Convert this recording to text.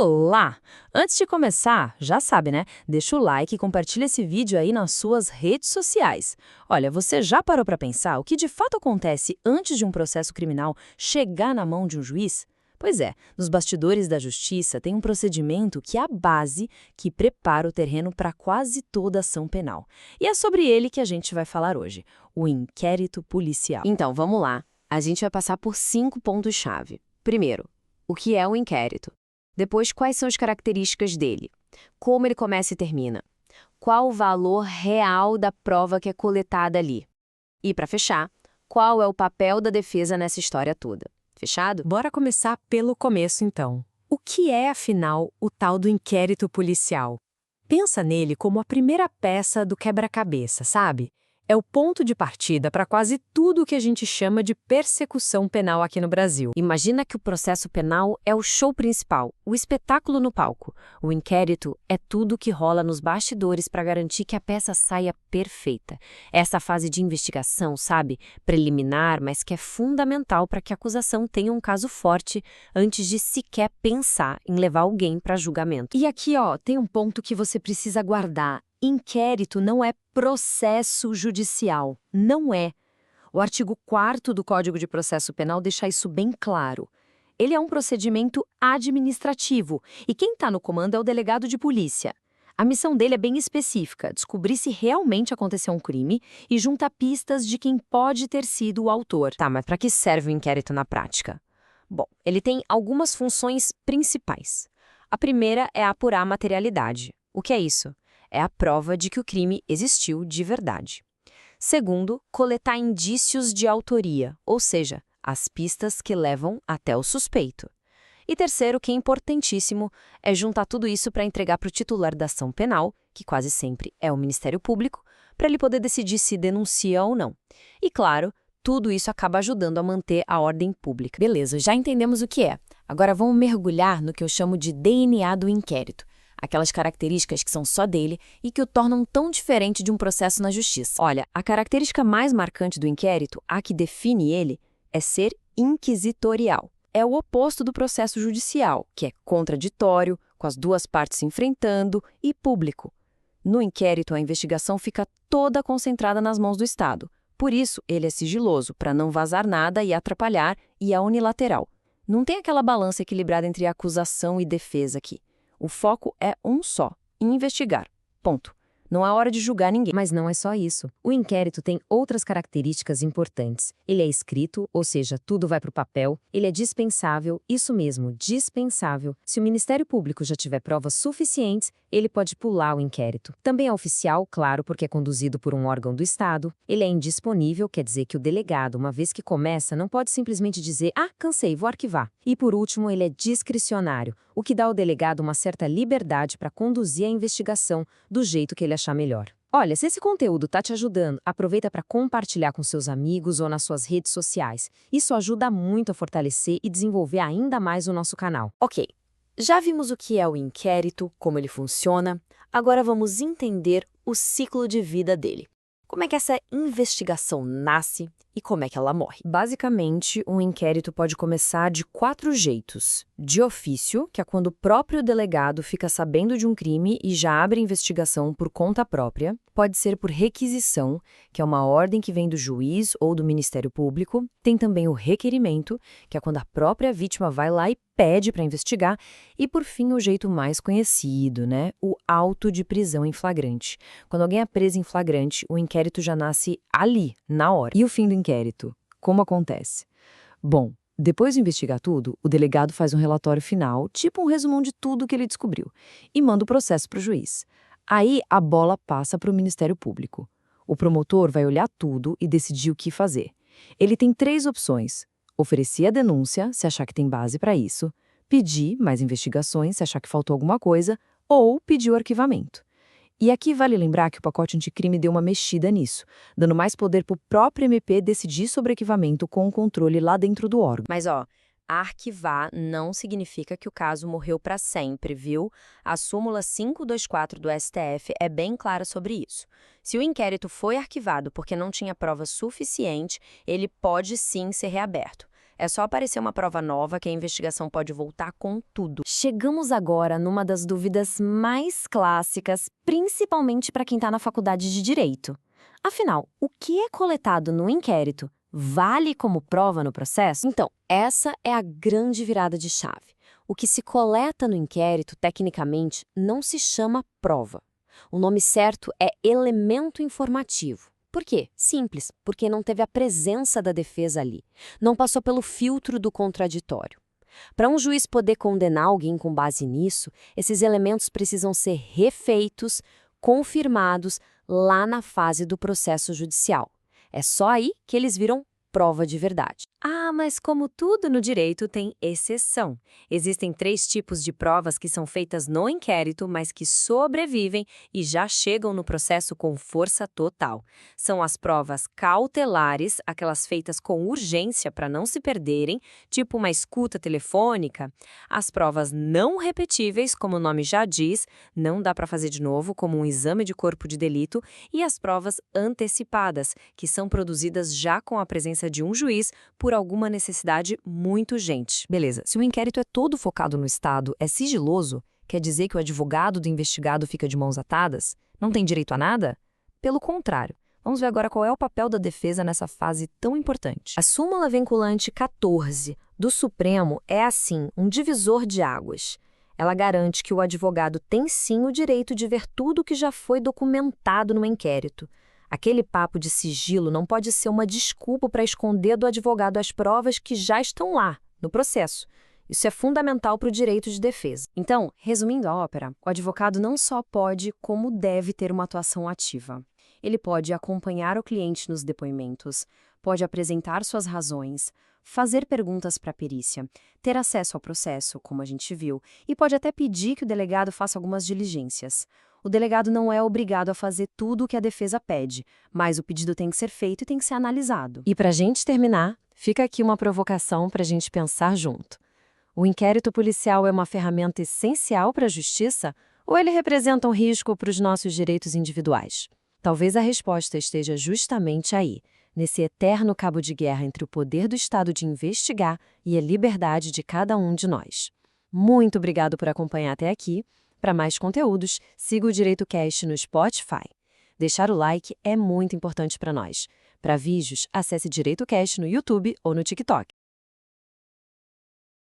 Olá! Antes de começar, já sabe, né? Deixa o like e compartilha esse vídeo aí nas suas redes sociais. Olha, você já parou para pensar o que de fato acontece antes de um processo criminal chegar na mão de um juiz? Pois é, nos bastidores da justiça tem um procedimento que é a base que prepara o terreno para quase toda ação penal. E é sobre ele que a gente vai falar hoje, o inquérito policial. Então, vamos lá. A gente vai passar por 5 pontos-chave. Primeiro, o que é o inquérito? Depois, quais são as características dele? Como ele começa e termina? Qual o valor real da prova que é coletada ali? E, para fechar, qual é o papel da defesa nessa história toda? Fechado? Bora começar pelo começo, então. O que é, afinal, o tal do inquérito policial? Pensa nele como a primeira peça do quebra-cabeça, sabe? É o ponto de partida para quase tudo o que a gente chama de persecução penal aqui no Brasil. Imagina que o processo penal é o show principal, o espetáculo no palco. O inquérito é tudo que rola nos bastidores para garantir que a peça saia perfeita. Essa fase de investigação, sabe? Preliminar, mas que é fundamental para que a acusação tenha um caso forte antes de sequer pensar em levar alguém para julgamento. E aqui, ó, tem um ponto que você precisa guardar. Inquérito não é processo judicial. Não é. O artigo 4º do Código de Processo Penal deixa isso bem claro. Ele é um procedimento administrativo e quem está no comando é o delegado de polícia. A missão dele é bem específica, descobrir se realmente aconteceu um crime e juntar pistas de quem pode ter sido o autor. Tá, mas para que serve o inquérito na prática? Bom, ele tem algumas funções principais. A primeira é apurar a materialidade. O que é isso? É a prova de que o crime existiu de verdade. Segundo, coletar indícios de autoria, ou seja, as pistas que levam até o suspeito. E terceiro, que é importantíssimo, é juntar tudo isso para entregar para o titular da ação penal, que quase sempre é o Ministério Público, para ele poder decidir se denuncia ou não. E claro, tudo isso acaba ajudando a manter a ordem pública. Beleza, já entendemos o que é. Agora vamos mergulhar no que eu chamo de DNA do inquérito. Aquelas características que são só dele e que o tornam tão diferente de um processo na justiça. Olha, a característica mais marcante do inquérito, a que define ele, é ser inquisitorial. É o oposto do processo judicial, que é contraditório, com as duas partes se enfrentando e público. No inquérito, a investigação fica toda concentrada nas mãos do Estado. Por isso, ele é sigiloso, para não vazar nada e atrapalhar, e é unilateral. Não tem aquela balança equilibrada entre acusação e defesa aqui. O foco é um só, investigar. Ponto. Não é hora de julgar ninguém. Mas não é só isso. O inquérito tem outras características importantes. Ele é escrito, ou seja, tudo vai para o papel. Ele é dispensável, isso mesmo, dispensável. Se o Ministério Público já tiver provas suficientes, ele pode pular o inquérito. Também é oficial, claro, porque é conduzido por um órgão do Estado. Ele é indisponível, quer dizer que o delegado, uma vez que começa, não pode simplesmente dizer «Ah, cansei, vou arquivar». E por último, ele é discricionário, o que dá ao delegado uma certa liberdade para conduzir a investigação do jeito que ele achar melhor. Olha, se esse conteúdo está te ajudando, aproveita para compartilhar com seus amigos ou nas suas redes sociais. Isso ajuda muito a fortalecer e desenvolver ainda mais o nosso canal. Ok, já vimos o que é o inquérito, como ele funciona, agora vamos entender o ciclo de vida dele. Como é que essa investigação nasce e como é que ela morre? Basicamente, um inquérito pode começar de 4 jeitos. De ofício, que é quando o próprio delegado fica sabendo de um crime e já abre a investigação por conta própria. Pode ser por requisição, que é uma ordem que vem do juiz ou do Ministério Público. Tem também o requerimento, que é quando a própria vítima vai lá e pede para investigar. E, por fim, o jeito mais conhecido, né? O auto de prisão em flagrante. Quando alguém é preso em flagrante, o inquérito já nasce ali, na hora. E o fim do inquérito? Como acontece? Bom, depois de investigar tudo, o delegado faz um relatório final, tipo um resumão de tudo que ele descobriu, e manda o processo para o juiz. Aí, a bola passa para o Ministério Público. O promotor vai olhar tudo e decidir o que fazer. Ele tem 3 opções: oferecer a denúncia, se achar que tem base para isso, pedir mais investigações, se achar que faltou alguma coisa, ou pedir o arquivamento. E aqui vale lembrar que o pacote anticrime deu uma mexida nisso, dando mais poder para o próprio MP decidir sobre arquivamento com o controle lá dentro do órgão. Mas, ó, arquivar não significa que o caso morreu para sempre, viu? A súmula 524 do STF é bem clara sobre isso. Se o inquérito foi arquivado porque não tinha prova suficiente, ele pode sim ser reaberto. É só aparecer uma prova nova que a investigação pode voltar com tudo. Chegamos agora numa das dúvidas mais clássicas, principalmente para quem está na faculdade de Direito. Afinal, o que é coletado no inquérito vale como prova no processo? Então, essa é a grande virada de chave. O que se coleta no inquérito, tecnicamente, não se chama prova. O nome certo é elemento informativo. Por quê? Simples, porque não teve a presença da defesa ali. Não passou pelo filtro do contraditório. Para um juiz poder condenar alguém com base nisso, esses elementos precisam ser refeitos, confirmados lá na fase do processo judicial. É só aí que eles viram prova de verdade. Ah, mas como tudo no direito tem exceção. Existem 3 tipos de provas que são feitas no inquérito, mas que sobrevivem e já chegam no processo com força total. São as provas cautelares, aquelas feitas com urgência para não se perderem, tipo uma escuta telefônica. As provas não repetíveis, como o nome já diz, não dá para fazer de novo, como um exame de corpo de delito. E as provas antecipadas, que são produzidas já com a presença de um juiz por alguma necessidade muito urgente. Beleza, se o inquérito é todo focado no Estado, é sigiloso, quer dizer que o advogado do investigado fica de mãos atadas? Não tem direito a nada? Pelo contrário. Vamos ver agora qual é o papel da defesa nessa fase tão importante. A súmula vinculante 14 do Supremo é, assim, um divisor de águas. Ela garante que o advogado tem sim o direito de ver tudo que já foi documentado no inquérito. Aquele papo de sigilo não pode ser uma desculpa para esconder do advogado as provas que já estão lá, no processo. Isso é fundamental para o direito de defesa. Então, resumindo a ópera, o advogado não só pode, como deve ter uma atuação ativa. Ele pode acompanhar o cliente nos depoimentos, pode apresentar suas razões, fazer perguntas para a perícia, ter acesso ao processo, como a gente viu, e pode até pedir que o delegado faça algumas diligências. O delegado não é obrigado a fazer tudo o que a defesa pede, mas o pedido tem que ser feito e tem que ser analisado. E para a gente terminar, fica aqui uma provocação para a gente pensar junto. O inquérito policial é uma ferramenta essencial para a justiça ou ele representa um risco para os nossos direitos individuais? Talvez a resposta esteja justamente aí, nesse eterno cabo de guerra entre o poder do Estado de investigar e a liberdade de cada um de nós. Muito obrigado por acompanhar até aqui. Para mais conteúdos, siga o Direito Cast no Spotify. Deixar o like é muito importante para nós. Para vídeos, acesse Direito Cast no YouTube ou no TikTok.